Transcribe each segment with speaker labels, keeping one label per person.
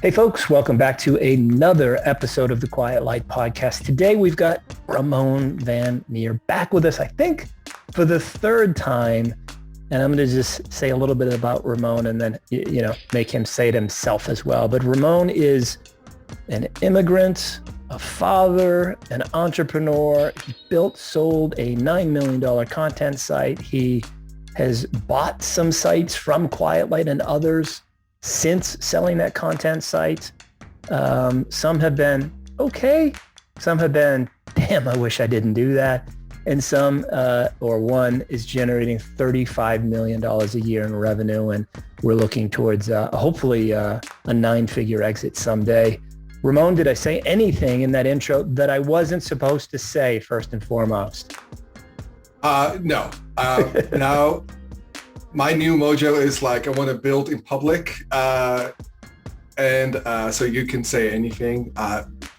Speaker 1: Hey folks, welcome back to another episode of the Quiet Light Podcast. Today we've got Ramon Van Meer back with us, I think, for the third time. And I'm going to just say a little bit about Ramon and then, make him say it himself as well. But Ramon is an immigrant, a father, an entrepreneur. He sold a $9 million content site. He has bought some sites from Quiet Light and others since selling that content site. Some have been okay. Some have been, damn, I wish I didn't do that. And some, or one, is generating $35 million a year in revenue. And we're looking towards hopefully a 9-figure exit someday. Ramon, did I say anything in that intro that I wasn't supposed to say, first and foremost?
Speaker 2: No. Now, my new mojo is like, I want to build in public. So you can say anything.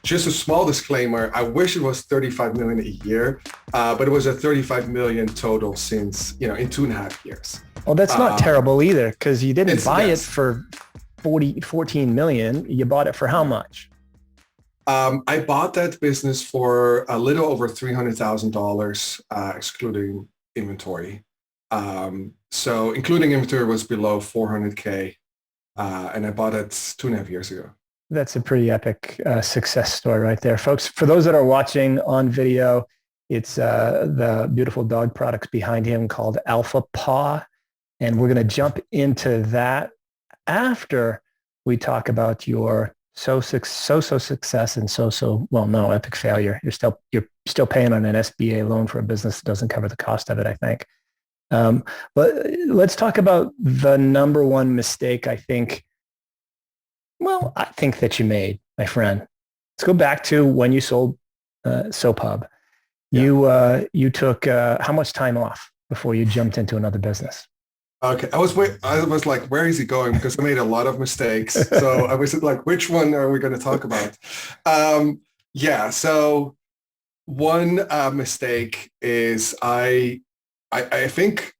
Speaker 2: Just a small disclaimer. I wish it was 35 million a year, but it was a 35 million total since, in 2.5 years.
Speaker 1: Well, that's not terrible either, because you didn't buy it for 14 million. You bought it for how much?
Speaker 2: I bought that business for a little over $300,000, excluding inventory. So including inventory was below 400K, and I bought it 2.5 years ago.
Speaker 1: That's a pretty epic success story right there, folks. For those that are watching on video, it's the beautiful dog products behind him called Alpha Paw, and we're going to jump into that after we talk about your success and epic failure. You're still paying on an SBA loan for a business that doesn't cover the cost of it, I think. But let's talk about the number one mistake I think that you made, my friend. Let's go back to when you sold Soap Hub. Yeah. You took how much time off before you jumped into another business?
Speaker 2: Okay, I was like, where is he going? Because I made a lot of mistakes. So I was like, which one are we going to talk about? So one mistake is I think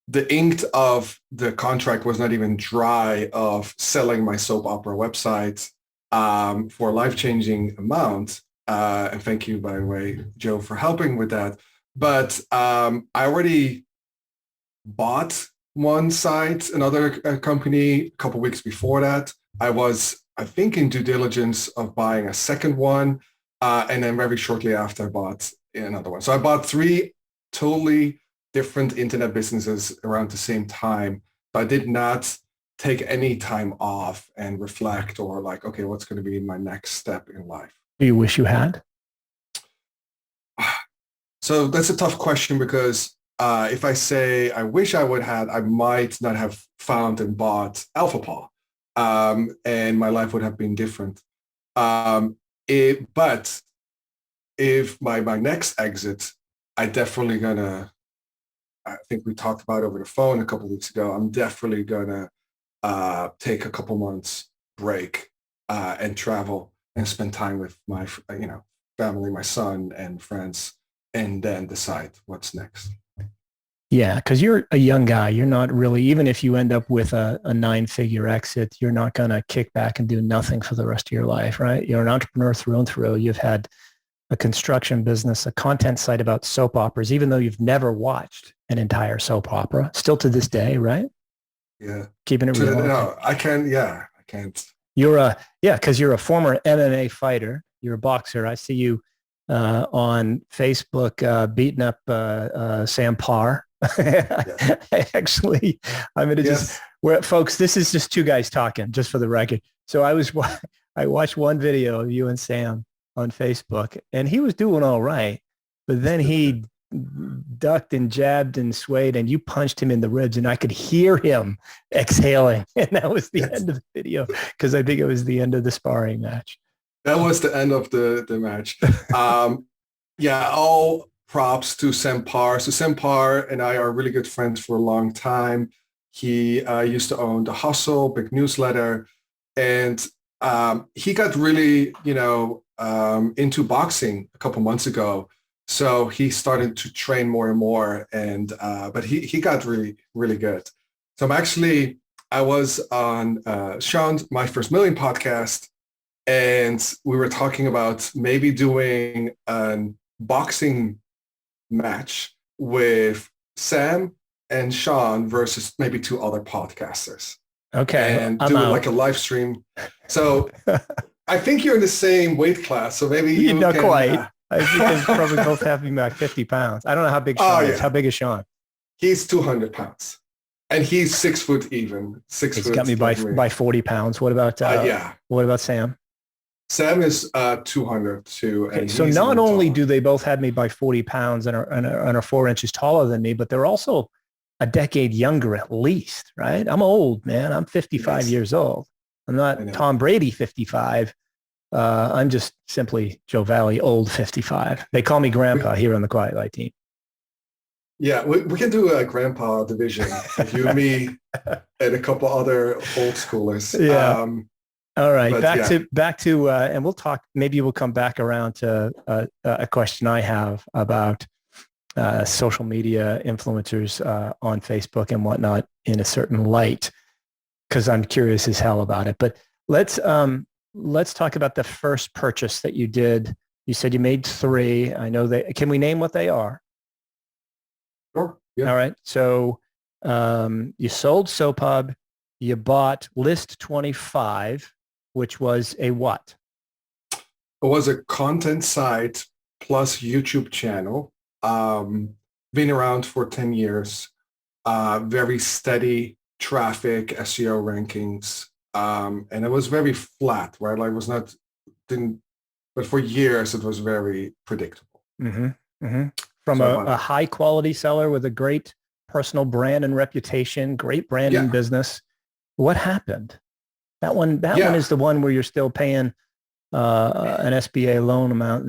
Speaker 2: the ink of the contract was not even dry of selling my soap opera website for a life-changing amount. And thank you, by the way, Joe, for helping with that. But I already bought one site, another company, a couple of weeks before that. I was, I think, in due diligence of buying a second one. And then very shortly after, I bought another one. So I bought 3 totally different internet businesses around the same time. But I did not take any time off and reflect or like, okay, what's going to be my next step in life?
Speaker 1: Do you wish you had?
Speaker 2: So that's a tough question because if I say I wish I would have, I might not have found and bought Alpha Paw, and my life would have been different. But if my next exit, I think we talked about over the phone a couple of weeks ago, I'm definitely gonna take a couple months break and travel and spend time with my family, my son and friends, and then decide what's next.
Speaker 1: Yeah, because you're a young guy. You're not really, even if you end up with a 9-figure exit, you're not going to kick back and do nothing for the rest of your life, right? You're an entrepreneur through and through. You've had a construction business, a content site about soap operas, even though you've never watched an entire soap opera, still to this day, right?
Speaker 2: Yeah.
Speaker 1: Keeping it real.
Speaker 2: No, I can't. Yeah, I can't.
Speaker 1: Because you're a former MMA fighter. You're a boxer. I see you on Facebook beating up Sam Parr. Actually, I'm going to folks, this is just 2 guys talking, just for the record. So I watched one video of you and Sam on Facebook, and he was doing all right, but then he ducked and jabbed and swayed, and you punched him in the ribs, and I could hear him exhaling, and that was the end of the video, because I think it was the end of the sparring match.
Speaker 2: That was the end of the match. All props to Sam Parr. So Sam Parr and I are really good friends for a long time. He used to own The Hustle, big newsletter, and he got really, into boxing a couple months ago. So he started to train more and more, and but he got really, really good. So I'm actually I was on Sean's My First Million podcast, and we were talking about maybe doing a boxing match with Sam and Sean versus maybe two other podcasters
Speaker 1: Okay,
Speaker 2: and
Speaker 1: I'm
Speaker 2: do it
Speaker 1: out.
Speaker 2: like a live stream. So I think you're in the same weight class, so maybe
Speaker 1: You
Speaker 2: you
Speaker 1: not
Speaker 2: can.
Speaker 1: quite. I think you guys probably both have me back 50 pounds. I don't know how big
Speaker 2: Oh
Speaker 1: Sean is. How
Speaker 2: yeah,
Speaker 1: big is Sean?
Speaker 2: he's 200 pounds, and he's 6 foot even, six
Speaker 1: He's got
Speaker 2: foot
Speaker 1: me
Speaker 2: like me.
Speaker 1: by 40 pounds.
Speaker 2: Yeah,
Speaker 1: What about Sam?
Speaker 2: Sam is 200 too,
Speaker 1: Okay,
Speaker 2: and
Speaker 1: so
Speaker 2: he's
Speaker 1: not
Speaker 2: even
Speaker 1: only
Speaker 2: taller.
Speaker 1: do they both have me by 40 pounds and are 4 inches taller than me, but they're also a decade younger at least, right? I'm old, man. I'm 55
Speaker 2: Yes,
Speaker 1: years old. I'm
Speaker 2: I
Speaker 1: not
Speaker 2: know.
Speaker 1: Tom Brady 55. I'm just simply Joe Valley, old 55. They call me
Speaker 2: We,
Speaker 1: grandpa here on the Quiet Light team.
Speaker 2: yeah, we can do a grandpa division of you and me and a couple other old schoolers.
Speaker 1: Yeah. All right.
Speaker 2: But yeah,
Speaker 1: Back to, and we'll talk, maybe we'll come back around to a question I have about social media influencers on Facebook and whatnot in a certain light, because I'm curious as hell about it. But let's talk about the first purchase that you did. You said you made three. I know that. Can we name what they are?
Speaker 2: sure. Yeah.
Speaker 1: All right. So you sold SoapHub. You bought List 25, which was a what?
Speaker 2: It was a content site plus YouTube channel. Been around for 10 years. Very steady traffic, SEO rankings. And it was very flat, right? Like it was not, didn't, but for years it was very predictable.
Speaker 1: Mm-hmm. Mm-hmm. From
Speaker 2: So I bought
Speaker 1: a
Speaker 2: it.
Speaker 1: high quality seller with a great personal brand and reputation, great brand and
Speaker 2: Yeah.
Speaker 1: business. What happened? That one
Speaker 2: Yeah.
Speaker 1: is the one where you're still paying an SBA loan amount.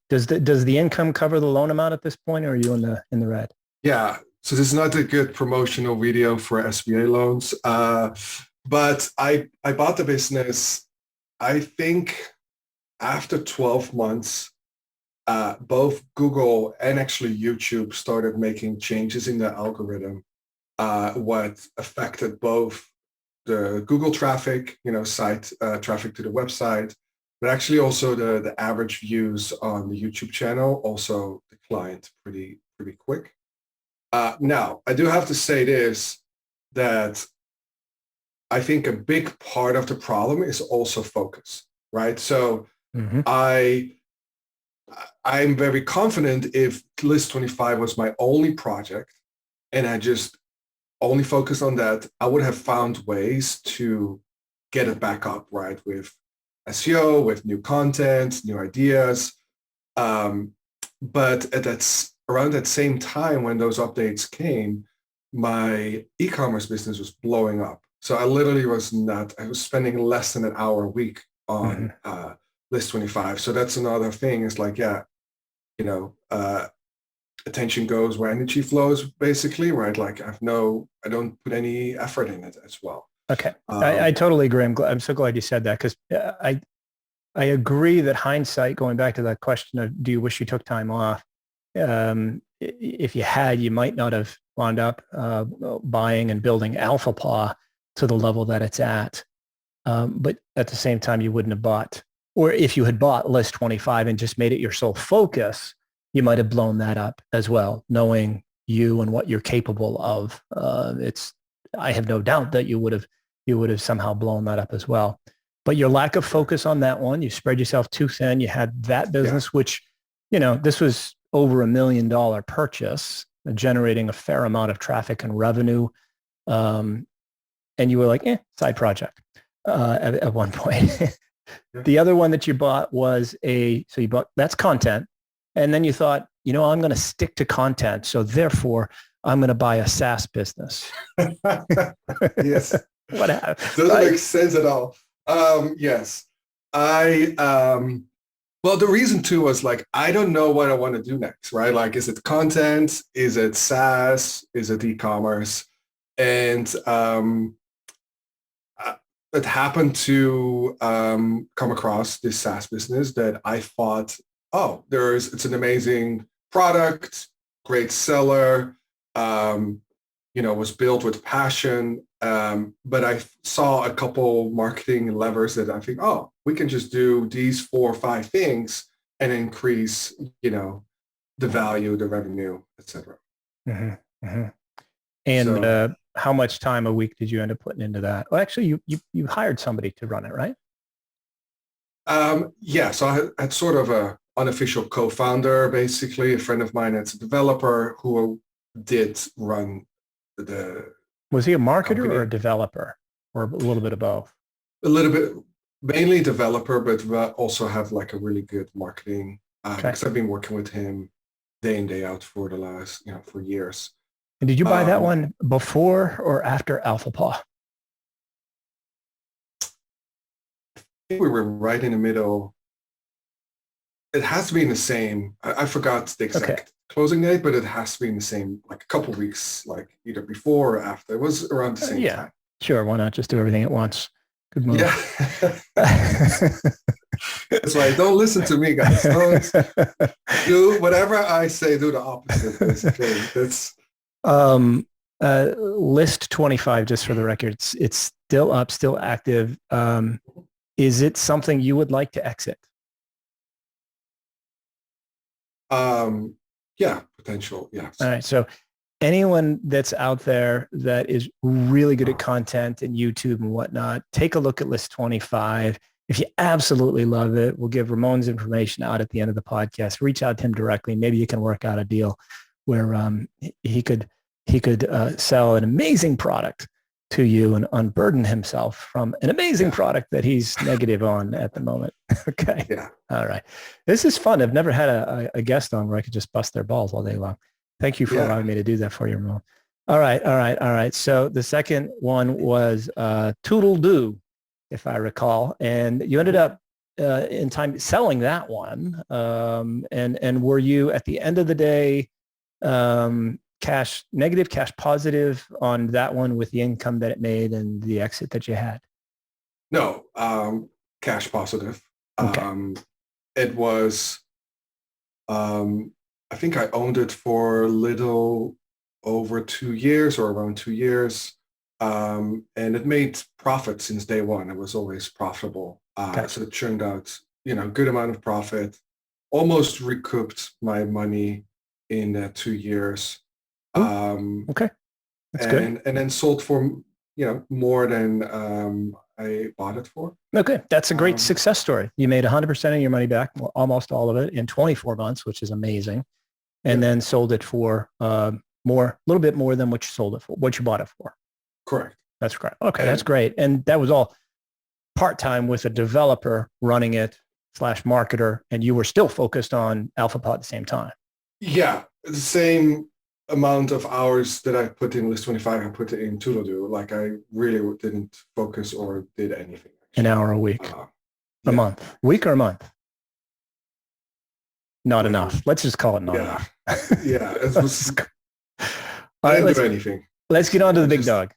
Speaker 1: Does the income cover the loan amount at this point, or are you in the red?
Speaker 2: Yeah. So this is not a good promotional video for SBA loans. But I bought the business, I think after 12 months, both Google and actually YouTube started making changes in the algorithm, what affected both the Google traffic, site traffic to the website, but actually also the average views on the YouTube channel also declined pretty quick. Now, I do have to say this, that I think a big part of the problem is also focus, right? So
Speaker 1: Mm-hmm.
Speaker 2: I'm very confident if List 25 was my only project and I just only focused on that, I would have found ways to get it back up, right? With SEO, with new content, new ideas. But around that same time when those updates came, my e-commerce business was blowing up. So I literally I was spending less than an hour a week
Speaker 1: Mm-hmm.
Speaker 2: on List 25. So that's another thing. It's like, yeah, you know, uh, attention goes where energy flows, basically, right? Like I don't put any effort in it as well.
Speaker 1: Okay, I
Speaker 2: Um,
Speaker 1: totally agree. I'm so glad you said that because I agree that hindsight, going back to that question of do you wish you took time off? If you had, you might not have wound up buying and building Alpha Paw to the level that it's at. But at the same time, you wouldn't have bought, or if you had bought List 25 and just made it your sole focus, you might have blown that up as well, knowing you and what you're capable of. I have no doubt that you would have somehow blown that up as well. But your lack of
Speaker 2: yeah,
Speaker 1: focus on that one, you spread yourself too thin. You had that
Speaker 2: yeah,
Speaker 1: business, which, this was over $1 million purchase, generating a fair amount of traffic and revenue. Um, and you were like, side project at one point.
Speaker 2: yeah.
Speaker 1: The other one that you bought was so you bought, that's content. And then you thought, I'm going to stick to content. So therefore, I'm going to buy a SaaS business.
Speaker 2: Yes,
Speaker 1: What happened?
Speaker 2: doesn't make sense at all. Yes, I well, the reason too was like I don't know what I want to do next, right? Like, is it content? Is it SaaS? Is it e-commerce? And it happened to come across this SaaS business that I thought, oh, it's an amazing product, great seller, was built with passion. But I saw a couple marketing levers that I think, oh, we can just do these 4 or 5 things and increase, the value, the revenue, etc.
Speaker 1: Mm-hmm. Mm-hmm. And
Speaker 2: So
Speaker 1: how much time a week did you end up putting into that? Well, actually, you hired somebody to run it, right?
Speaker 2: yeah, so I had sort of a unofficial co-founder, basically a friend of mine that's a developer who did run the
Speaker 1: Was he a marketer or a
Speaker 2: company.
Speaker 1: developer, or a little bit of both?
Speaker 2: A little bit, mainly developer, but also have like a really good marketing
Speaker 1: Okay.
Speaker 2: because I've been working with him day in, day out for the last, for years.
Speaker 1: And did you buy that
Speaker 2: Um,
Speaker 1: one before or after Alpha Paw?
Speaker 2: I think we were right in the middle. It has to be in the same, I forgot the
Speaker 1: Okay.
Speaker 2: exact closing date, but it has to be in the same, like a couple weeks, like either before or after. It was around the same
Speaker 1: Yeah,
Speaker 2: time.
Speaker 1: sure. Why not just do everything at once? Good move.
Speaker 2: Yeah. It's like, don't listen to me, guys. Don't do whatever I say, do the opposite, basically. That's
Speaker 1: List 25, just for the record, it's still up, still active. Is it something you would like to exit?
Speaker 2: yeah, potential, yes.
Speaker 1: All right. So anyone that's out there that is really good at content and YouTube and whatnot, take a look at list 25. If you absolutely love it, we'll give Ramon's information out at the end of the podcast. Reach out to him directly. Maybe you can work out a deal where he could sell an amazing product to you and unburden himself from an amazing product that he's negative on at the moment. Okay.
Speaker 2: Yeah.
Speaker 1: All right. This is fun. I've never had a guest on where I could just bust their balls all day long. Thank you for allowing me to do that for you, Ramon. All right. So the second one was Toodledo, if I recall, and you ended up in time selling that one. And were you at the end of the day cash negative, cash positive on that one with the income that it made and the exit that you had?
Speaker 2: No, cash positive.
Speaker 1: Okay.
Speaker 2: It was, I think I owned it for a little over 2 years or around 2 years. And it made profit since day one. It was always profitable. So it churned out, good amount of profit, almost recouped my money in 2 years.
Speaker 1: Okay. That's
Speaker 2: and,
Speaker 1: good.
Speaker 2: And then sold for, more than I bought it for.
Speaker 1: Okay. That's a great success story. You made 100% of your money back, almost all of it in 24 months, which is amazing. And then sold it for a little bit more than what you sold it for, what you bought it for.
Speaker 2: Correct.
Speaker 1: That's correct. Okay. That's great. And that was all part-time with a developer running it / marketer. And you were still focused on Alpha Paw at the same time.
Speaker 2: Yeah. The same amount of hours that I put in list 25, I put it in Toodledo. Like I really didn't focus or did anything. Actually.
Speaker 1: An hour a week, a month, week or a month? Not enough. Let's just call it not enough.
Speaker 2: Yeah. It was,
Speaker 1: I
Speaker 2: didn't do anything.
Speaker 1: Let's get on to the big dog.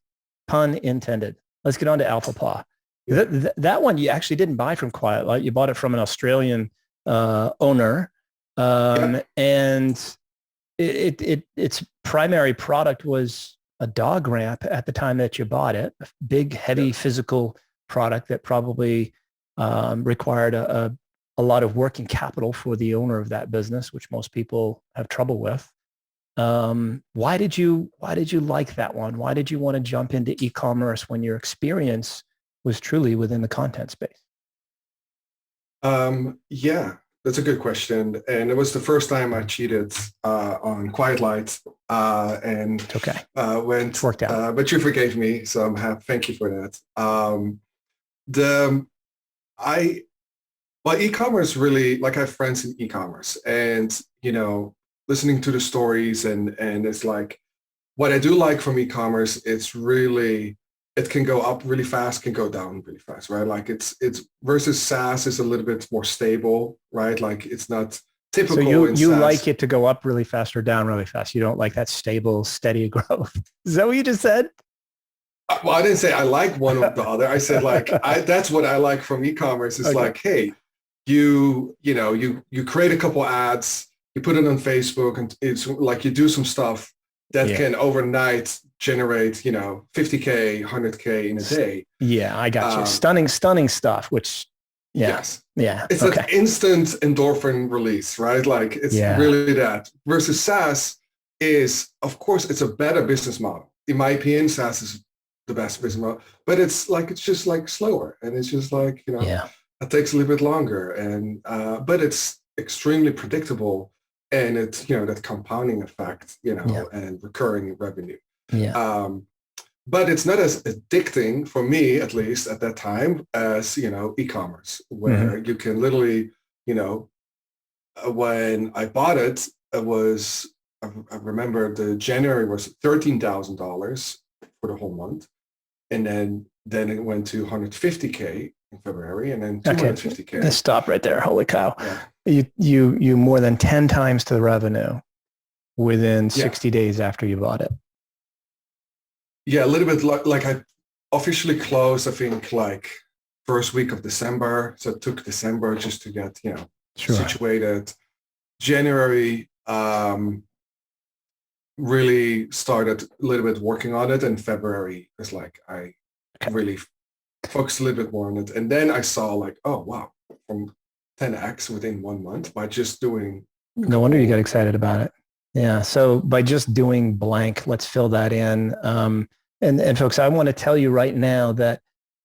Speaker 1: Pun intended. Let's get on to Alpha Paw. Yeah. That one you actually didn't buy from Quiet Light. You bought it from an Australian owner. And its primary product was a dog ramp at the time that you bought it. A big, heavy physical product that probably required a lot of working capital for the owner of that business, which most people have trouble with. Why did you like that one? Why did you want to jump into e-commerce when your experience was truly within the content space?
Speaker 2: Yeah, that's a good question. And it was the first time I cheated on Quiet Light and
Speaker 1: it's okay.
Speaker 2: Worked out. But you forgave me, so thank you for that. E-commerce really, like I have friends in e-commerce and, listening to the stories and it's like, what I do like from e-commerce, it can go up really fast, can go down really fast, right? Like it's versus SaaS is a little bit more stable, right? Like it's not typical.
Speaker 1: So you like it to go up really fast or down really fast. You don't like that stable, steady growth. Is that what you just said?
Speaker 2: Well, I didn't say I like one or the other. I said like, that's what I like from e-commerce. It's like, hey, you create a couple ads, you put it on Facebook and it's like you do some stuff that can overnight generate, 50K, 100K in a day.
Speaker 1: Yeah, I got you. Stunning stuff, which,
Speaker 2: yes.
Speaker 1: Yeah.
Speaker 2: It's an instant endorphin release, right? Like it's really that. Versus SaaS is, of course, it's a better business model. In my opinion, SaaS is the best business model, but it's just like slower. And it's just like, it takes a little bit longer. And, but it's extremely predictable. And it's, that compounding effect, and recurring revenue.
Speaker 1: Yeah.
Speaker 2: But it's not as addicting for me, at least at that time, as, e-commerce, where you can literally, when I bought it, it was, I remember the January was $13,000 for the whole month. And then it went to 150K in February, and then 250K.
Speaker 1: Let's stop right there. Holy cow. Yeah. You more than 10 times to the revenue within 60 days after you bought it.
Speaker 2: Yeah, a little bit like I officially closed, I think, like first week of December. So it took December just to get, situated. January, really started a little bit working on it. And February is like, I really focused a little bit more on it. And then I saw like, oh, wow, from 10X within 1 month by just doing.
Speaker 1: No wonder you got excited about it. Yeah. So by just doing blank, let's fill that in. And folks, I want to tell you right now that,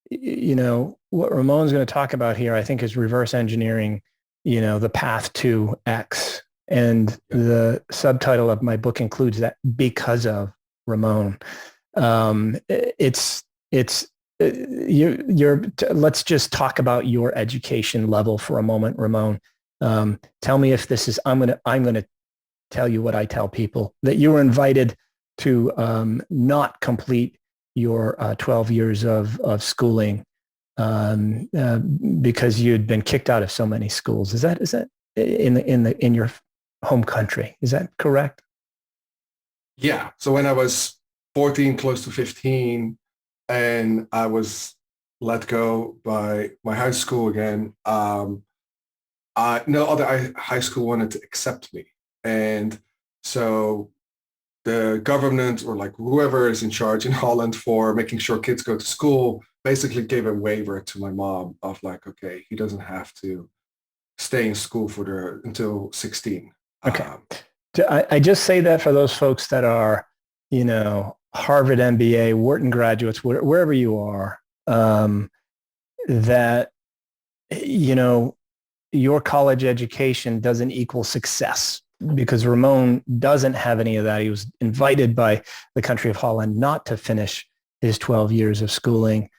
Speaker 1: what Ramon's going to talk about here, I think is reverse engineering, the path to X. And the subtitle of my book includes that, because of Ramon. Let's just talk about your education level for a moment, Ramon. Tell me if this is, I'm going to tell you what I tell people, that you were invited to not complete your 12 years of schooling because you'd been kicked out of so many schools. Is that in your home country? Is that correct?
Speaker 2: Yeah. So when I was 14, close to 15, and I was let go by my high school again, no other high school wanted to accept me. And so the government, or like whoever is in charge in Holland for making sure kids go to school, basically gave a waiver to my mom of like, okay, he doesn't have to stay in school until 16.
Speaker 1: Okay. I just say that for those folks that are, Harvard MBA, Wharton graduates, wherever you are, that, your college education doesn't equal success, because Ramon doesn't have any of that. He was invited by the country of Holland not to finish his 12 years of schooling.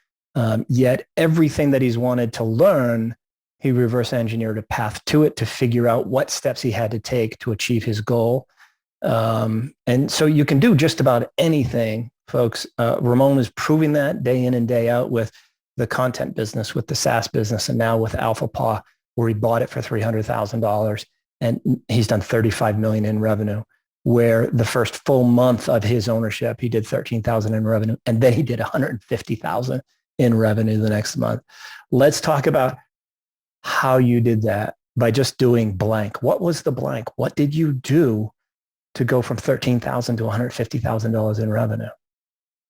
Speaker 1: Yet everything that he's wanted to learn, he reverse engineered a path to it to figure out what steps he had to take to achieve his goal. And so you can do just about anything, folks. Ramon is proving that day in and day out with the content business, with the SaaS business, and now with Alpha Paw, where he bought it for $300,000. And he's done 35 million in revenue, where the first full month of his ownership, he did 13,000 in revenue. And then he did 150,000 in revenue the next month. Let's talk about how you did that by just doing blank. What was the blank? What did you do to go from $13,000 to $150,000 in revenue?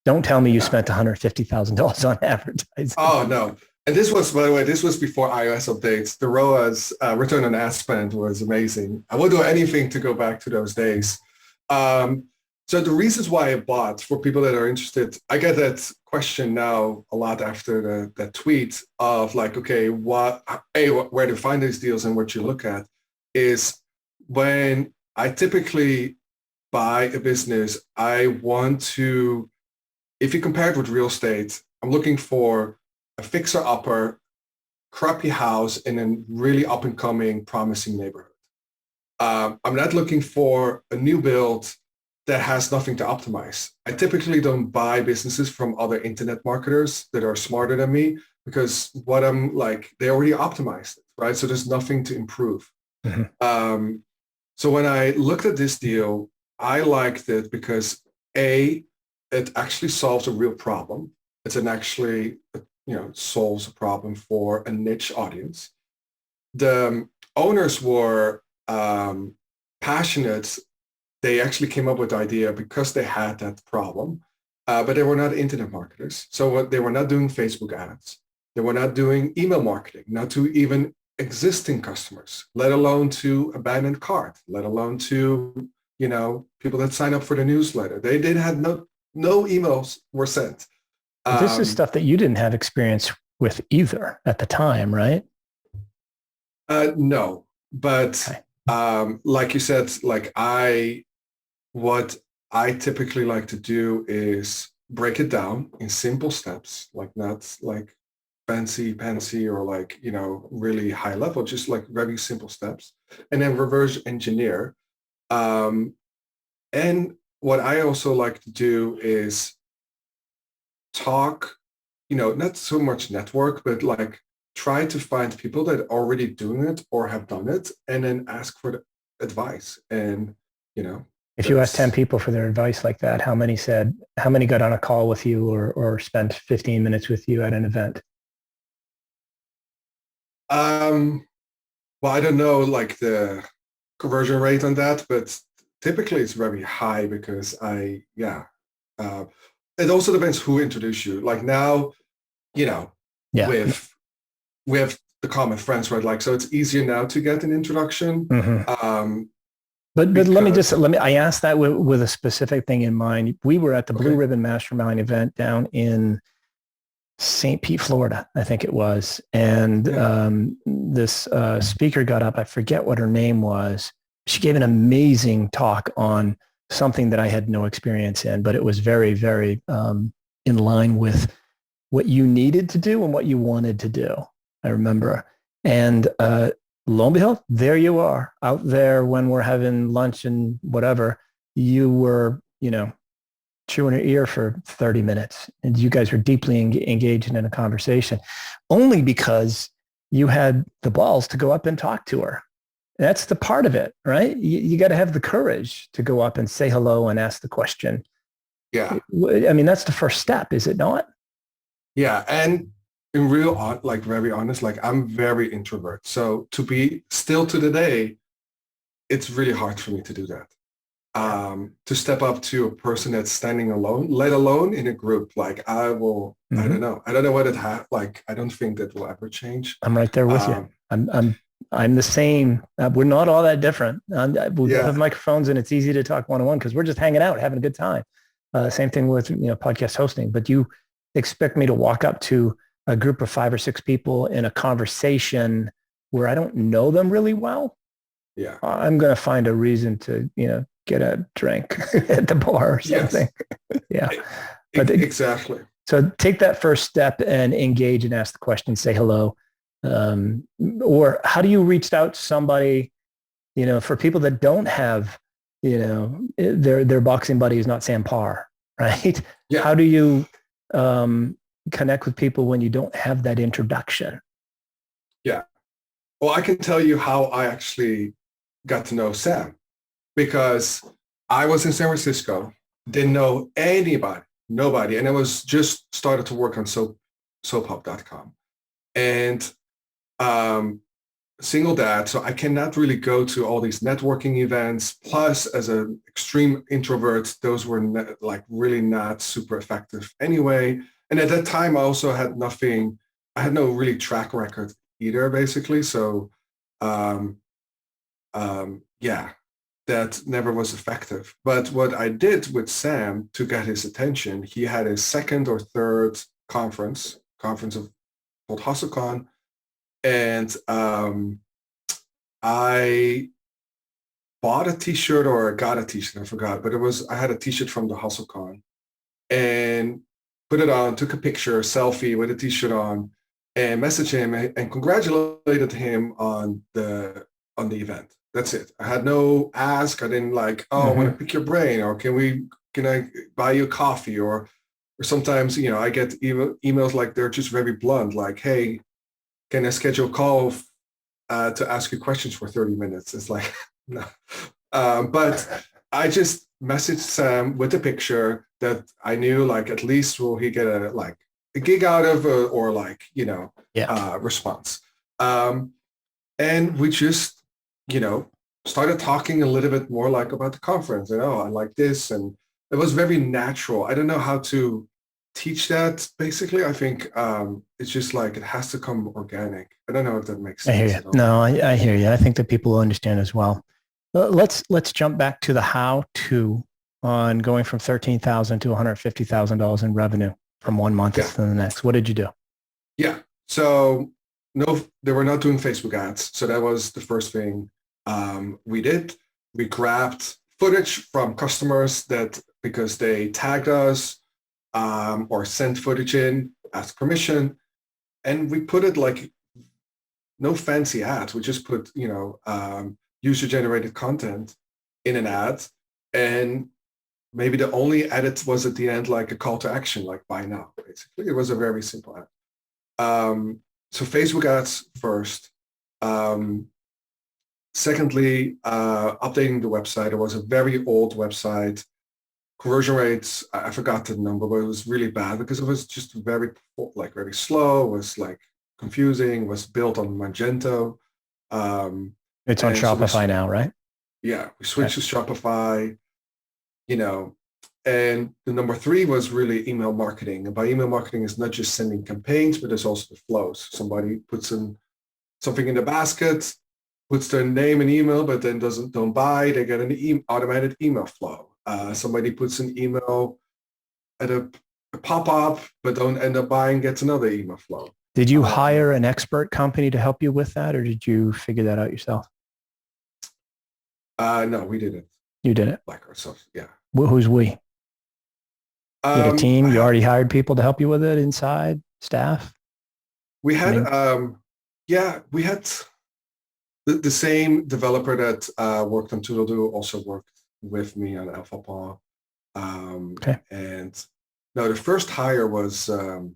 Speaker 1: Don't tell me you spent $150,000 on advertising.
Speaker 2: Oh, no. And this was, by the way, before iOS updates. The ROAS, return on ad spend, was amazing. I would do anything to go back to those days. So the reasons why I bought, for people that are interested, I get that question now a lot after that tweet of like, okay, where to find these deals and what you look at is when I typically buy a business, I want to, if you compare it with real estate, I'm looking for a fixer-upper, crappy house in a really up-and-coming, promising neighborhood. I'm not looking for a new build that has nothing to optimize. I typically don't buy businesses from other internet marketers that are smarter than me, because what I'm like, they already optimized it, right? So there's nothing to improve. Mm-hmm. So when I looked at this deal, I liked it because it actually solves a real problem. Solves a problem for a niche audience. The owners were passionate they actually came up with the idea because they had that problem, but they were not internet marketers. So they were not doing Facebook ads. They were not doing email marketing, not to even existing customers, let alone to abandoned cart, let alone to, people that sign up for the newsletter. They did have no emails were sent.
Speaker 1: But this is stuff that you didn't have experience with either at the time, right?
Speaker 2: No, but
Speaker 1: okay.
Speaker 2: Like you said, what I typically like to do is break it down in simple steps, like not like fancy or like, really high level, just like very simple steps, and then reverse engineer. And what I also like to do is talk, not so much network, but like try to find people that are already doing it or have done it, and then ask for the advice. And,
Speaker 1: if you ask 10 people for their advice like that, how many got on a call with you or spent 15 minutes with you at an event?
Speaker 2: Well, I don't know like the conversion rate on that, but typically it's very high because it also depends who introduced you. Like now, with the common friends, right? Like, so it's easier now to get an introduction.
Speaker 1: Mm-hmm. But let me, I asked that with a specific thing in mind. We were at the Blue Ribbon Mastermind event down in St. Pete, Florida, I think it was. And this speaker got up, I forget what her name was. She gave an amazing talk on something that I had no experience in, but it was very, very in line with what you needed to do and what you wanted to do. I remember. And lo and behold, there you are out there when we're having lunch and whatever. You were, chewing her ear for 30 minutes. And you guys were deeply engaged in a conversation only because you had the balls to go up and talk to her. That's the part of it, right? You got to have the courage to go up and say hello and ask the question.
Speaker 2: Yeah.
Speaker 1: I mean, that's the first step, is it not?
Speaker 2: Yeah. And in very honest, like I'm very introvert. So to be still to the day, it's really hard for me to do that. To step up to a person that's standing alone, let alone in a group. Like I will, I don't know what it I don't think that will ever change.
Speaker 1: I'm right there with you. I'm the same. We're not all that different. We have microphones and it's easy to talk one-on-one because we're just hanging out, having a good time. Same thing with, podcast hosting, but you expect me to walk up to a group of 5 or 6 people in a conversation where I don't know them really well.
Speaker 2: Yeah.
Speaker 1: I'm going to find a reason to, get a drink at the bar or something.
Speaker 2: Yes. Yeah. But exactly.
Speaker 1: So take that first step and engage and ask the question, say hello. Or how do you reach out to somebody, for people that don't have, their boxing buddy is not Sam Parr, right?
Speaker 2: Yeah.
Speaker 1: How do you connect with people when you don't have that introduction?
Speaker 2: Yeah. Well, I can tell you how I actually got to know Sam, because I was in San Francisco, didn't know nobody, and I was just started to work on soaphop.com, and single dad, so I cannot really go to all these networking events. Plus, as an extreme introvert, those were really not super effective anyway. And at that time, I also had nothing. I had no really track record either, basically. So, that never was effective. But what I did with Sam to get his attention, he had a second or third conference called HustleCon. And I bought a t-shirt or got a t-shirt, I forgot, but I had a t-shirt from the HustleCon and put it on, took a picture, a selfie with a t-shirt on, and messaged him and congratulated him on the event. That's it. I had no ask. I didn't I want to pick your brain, or can I buy you a coffee, or sometimes, I get emails like they're just very blunt, like, hey, can I schedule a call to ask you questions for 30 minutes? It's like, no. But I just messaged Sam with a picture that I knew, at least will he get a gig out of, response. And we just, started talking a little bit more like about the conference. And, oh, I like this. And it was very natural. I don't know how to teach that. Basically, I think it's just like it has to come organic. I don't know if that makes
Speaker 1: I hear
Speaker 2: sense
Speaker 1: you.
Speaker 2: at all.
Speaker 1: No, I hear you. I think that people will understand as well. Let's jump back to the how to on going from 13,000 to $150,000 in revenue from one month
Speaker 2: Yeah.
Speaker 1: to the next. What did you do?
Speaker 2: Yeah. So no, they were not doing Facebook ads. So that was the first thing we did. We grabbed footage from customers that because they tagged us or sent footage in, asked permission, and we put it like no fancy ads. We just put, user-generated content in an ad, and maybe the only edit was at the end like a call to action, like buy now. Basically, it was a very simple ad. So Facebook ads first. Secondly, updating the website. It was a very old website. Conversion rates, I forgot the number, but it was really bad because it was just very slow, was like confusing, was built on Magento.
Speaker 1: It's on Shopify now, right?
Speaker 2: Yeah, we switched to Shopify, and the number three was really email marketing. And by email marketing is not just sending campaigns, but there's also the flows. Somebody puts in something in the basket, puts their name and email, but then don't buy. They get an automated email flow. Somebody puts an email at a pop-up, but don't end up buying, gets another email flow.
Speaker 1: Did you hire an expert company to help you with that, or did you figure that out yourself?
Speaker 2: No, we did it.
Speaker 1: You did it?
Speaker 2: Like ourselves, yeah.
Speaker 1: Who's we? You had a team? You already hired people to help you with it inside, staff?
Speaker 2: We had, we had the same developer that worked on Toodledo also worked with me on Alpha Paw.
Speaker 1: Okay.
Speaker 2: And no, the first hire was 2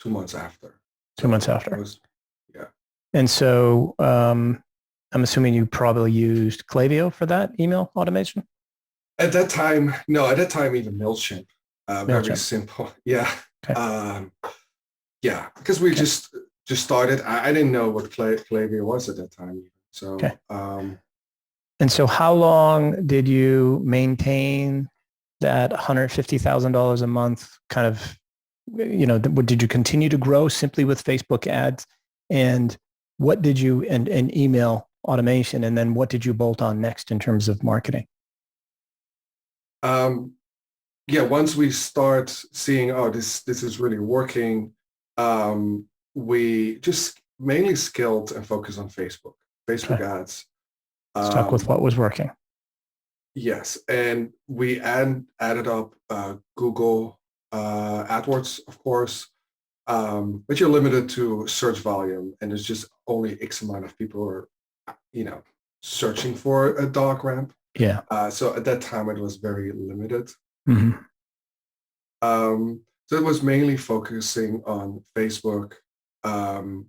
Speaker 2: months after.
Speaker 1: 2 months after.
Speaker 2: Yeah.
Speaker 1: And so I'm assuming you probably used Klaviyo for that email automation?
Speaker 2: At that time, even MailChimp. Very simple. Yeah.
Speaker 1: Okay.
Speaker 2: Yeah, because we just started. I didn't know what Klaviyo was at that time. So,
Speaker 1: okay. And so how long did you maintain that $150,000 a month kind of, did you continue to grow simply with Facebook ads? And what did you, and email automation, and then what did you bolt on next in terms of marketing?
Speaker 2: Once we start seeing, oh, this is really working, we just mainly scaled and focused on Facebook ads.
Speaker 1: Stuck with what was working.
Speaker 2: Yes, and we added up Google AdWords, of course, but you're limited to search volume, and there's just only X amount of people who are, searching for a dog ramp.
Speaker 1: Yeah.
Speaker 2: So at that time, it was very limited.
Speaker 1: Mm-hmm.
Speaker 2: So it was mainly focusing on Facebook, and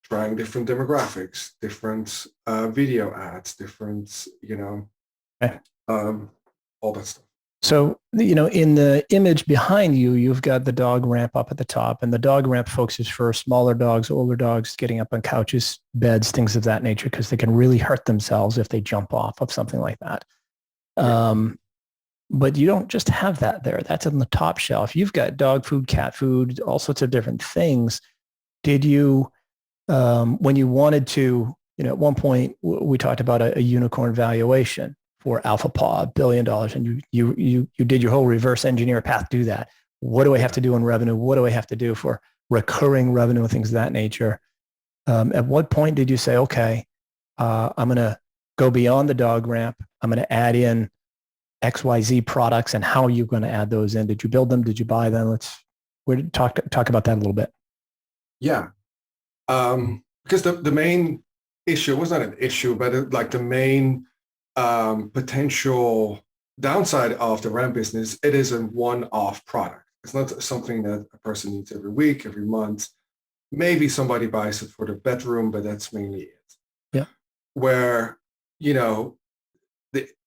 Speaker 2: trying different demographics, different video ads, different,
Speaker 1: okay.
Speaker 2: All that stuff.
Speaker 1: So, in the image behind you, you've got the dog ramp up at the top, and the dog ramp focuses for smaller dogs, older dogs, getting up on couches, beds, things of that nature, because they can really hurt themselves if they jump off of something like that. Yeah. But you don't just have that there. That's on the top shelf. You've got dog food, cat food, all sorts of different things. Did you, when you wanted to, at one point we talked about a unicorn valuation for Alpha Paw, $1 billion, and you did your whole reverse engineer path to do that. What do I have to do in revenue? What do I have to do for recurring revenue and things of that nature? At what point did you say, okay, I'm going to go beyond the dog ramp. I'm going to add in XYZ products, and how are you going to add those in? Did you build them? Did you buy them? We're talk about that a little bit.
Speaker 2: Yeah. Because the main issue was not an issue, but the main potential downside of the ramp business, it is a one-off product. It's not something that a person needs every week, every month. Maybe somebody buys it for their bedroom, but that's mainly it.
Speaker 1: Yeah. Where,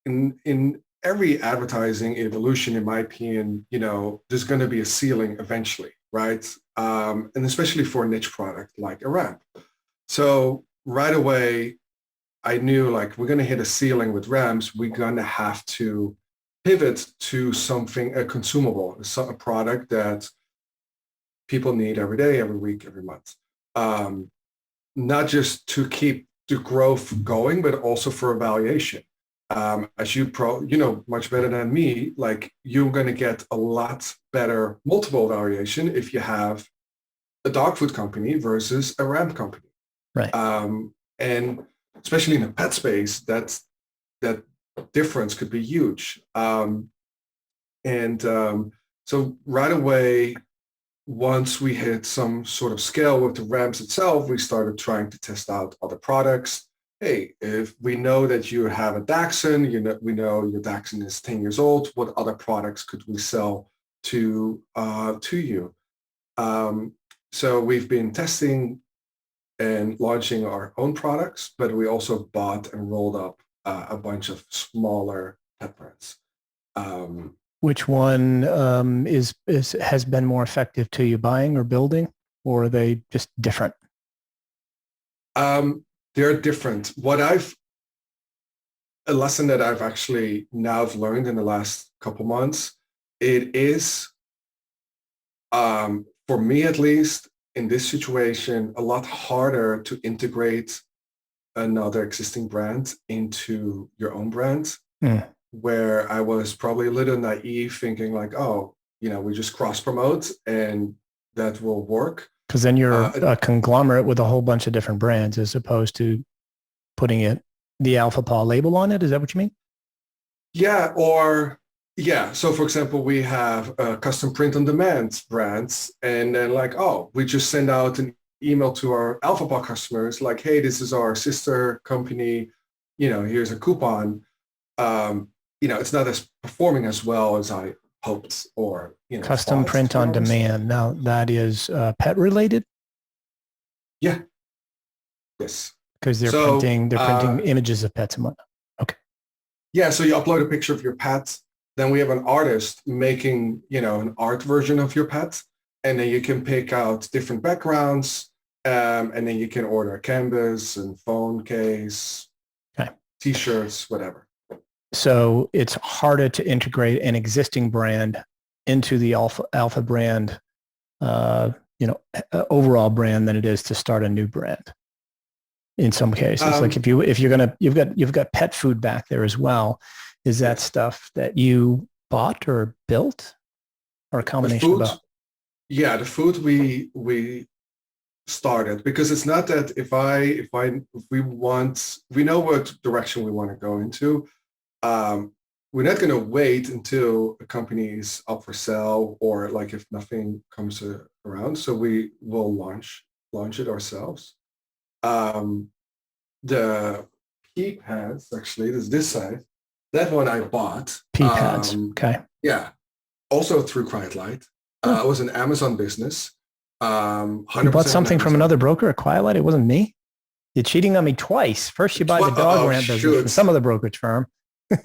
Speaker 2: in every advertising evolution, in my opinion, there's going to be a ceiling eventually, right? And especially for a niche product like a ramp. So right away, I knew like we're going to hit a ceiling with ramps. We're going to have to pivot to something, a consumable, a product that people need every day, every week, every month. Not just to keep the growth going, but also for evaluation. As you know much better than me, like you're going to get a lot better multiple evaluation if you have a dog food company versus a ramp company.
Speaker 1: Right.
Speaker 2: And especially in the pet space, that difference could be huge. So right away, once we hit some sort of scale with the ramps itself, we started trying to test out other products. Hey, if we know that you have a Dachshund, we know your Dachshund is 10 years old, what other products could we sell to you? So we've been testing and launching our own products, but we also bought and rolled up a bunch of smaller pet brands.
Speaker 1: Which one has been more effective to you, buying or building, or are they just different?
Speaker 2: They're different. A lesson that I've actually now learned in the last couple months, it is, for me at least, in this situation, a lot harder to integrate another existing brand into your own brand. Where I was probably a little naive thinking like, oh, we just cross promote and that will work.
Speaker 1: Because then you're a conglomerate with a whole bunch of different brands as opposed to putting the Alpha Paw label on it. Is that what you mean?
Speaker 2: Yeah. So for example, we have custom print on demand brands, and then like, oh, we just send out an email to our Alpha Paw customers like, hey, this is our sister company, here's a coupon. It's not as performing as well as I hoped, or
Speaker 1: custom print on demand. Now that is pet related.
Speaker 2: Yeah. Yes.
Speaker 1: Because they're printing images of pets and whatnot. Okay.
Speaker 2: Yeah. So you upload a picture of your pet. Then we have an artist making, an art version of your pet, and then you can pick out different backgrounds, and then you can order a canvas and phone case,
Speaker 1: okay,
Speaker 2: T-shirts, whatever.
Speaker 1: So it's harder to integrate an existing brand into the Alpha brand, overall brand than it is to start a new brand. In some cases, like you've got pet food back there as well. Is that stuff that you bought or built, or a combination of both?
Speaker 2: Yeah, the food we started, because it's not that if we know what direction we want to go into. We're not going to wait until a company is up for sale, or like if nothing comes around. So we will launch it ourselves. The pea pads, actually, there's this side. That one I bought.
Speaker 1: Pea pads. Okay.
Speaker 2: Yeah. Also through Quiet Light. It was an Amazon business. 100%
Speaker 1: you bought something from another broker at Quiet Light? It wasn't me. You're cheating on me twice. First you buy the dog ramp business from some other brokerage firm.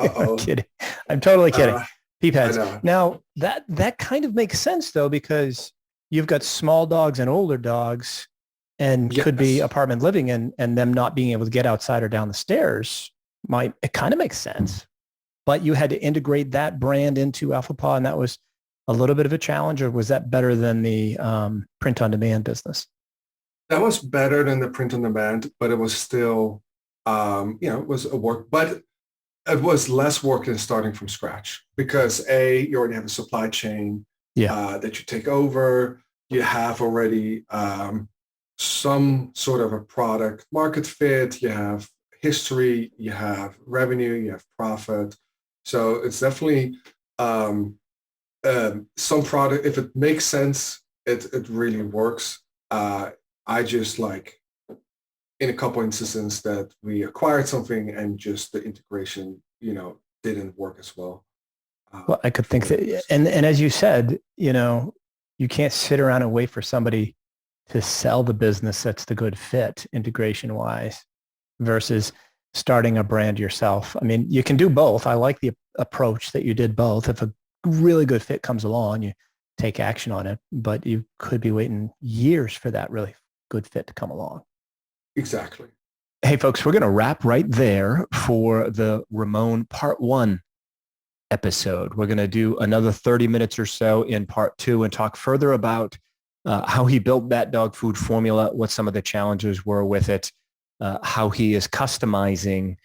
Speaker 1: I'm kidding. I'm totally kidding. Pea pads. Now that kind of makes sense though, because you've got small dogs and older dogs, and could be apartment living, and them not being able to get outside or down the stairs. It kind of makes sense, but you had to integrate that brand into Alpha Paw, and that was a little bit of a challenge. Or was that better than the print on demand business?
Speaker 2: That was better than the print on demand, but it was still, it was a work, but it was less work than starting from scratch, because you already have a supply chain that you take over. You have already some sort of a product market fit. You have history, you have revenue, you have profit. So it's definitely some product. If it makes sense, it really works. I just like, in a couple instances that we acquired something and just the integration, didn't work as well.
Speaker 1: Well, I could think that, and as you said, you can't sit around and wait for somebody to sell the business that's the good fit integration wise versus starting a brand yourself. I mean, you can do both. I like the approach that you did both. If a really good fit comes along, you take action on it, but you could be waiting years for that really good fit to come along.
Speaker 2: Exactly.
Speaker 1: Hey, folks, we're going to wrap right there for the Ramon Part 1 episode. We're going to do another 30 minutes or so in Part 2 and talk further about how he built that dog food formula, what some of the challenges were with it, how he is customizing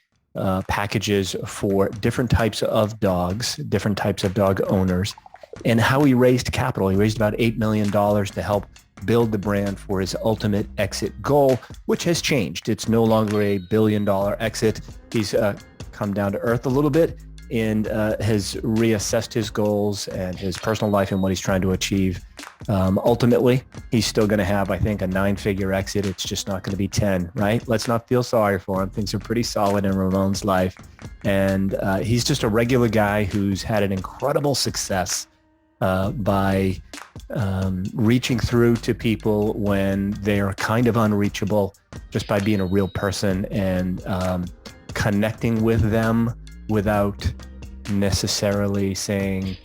Speaker 1: packages for different types of dogs, different types of dog owners, and how he raised capital. He raised about $8 million to help build the brand for his ultimate exit goal, which has changed. It's no longer a $1 billion exit. He's come down to earth a little bit and has reassessed his goals and his personal life and what he's trying to achieve. Ultimately, he's still going to have, I think, a 9-figure exit. It's just not going to be 10, right? Let's not feel sorry for him. Things are pretty solid in Ramon's life. And he's just a regular guy who's had an incredible success by reaching through to people when they are kind of unreachable, just by being a real person and connecting with them without necessarily saying,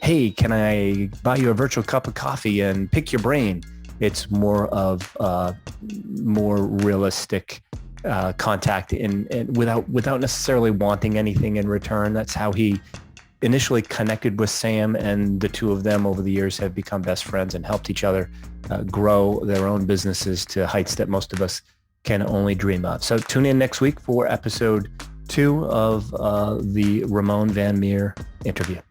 Speaker 1: hey, can I buy you a virtual cup of coffee and pick your brain? It's more of more realistic contact without necessarily wanting anything in return. That's how he initially connected with Sam, and the two of them over the years have become best friends and helped each other grow their own businesses to heights that most of us can only dream of. So tune in next week for episode 2 of the Ramon Van Meer interview.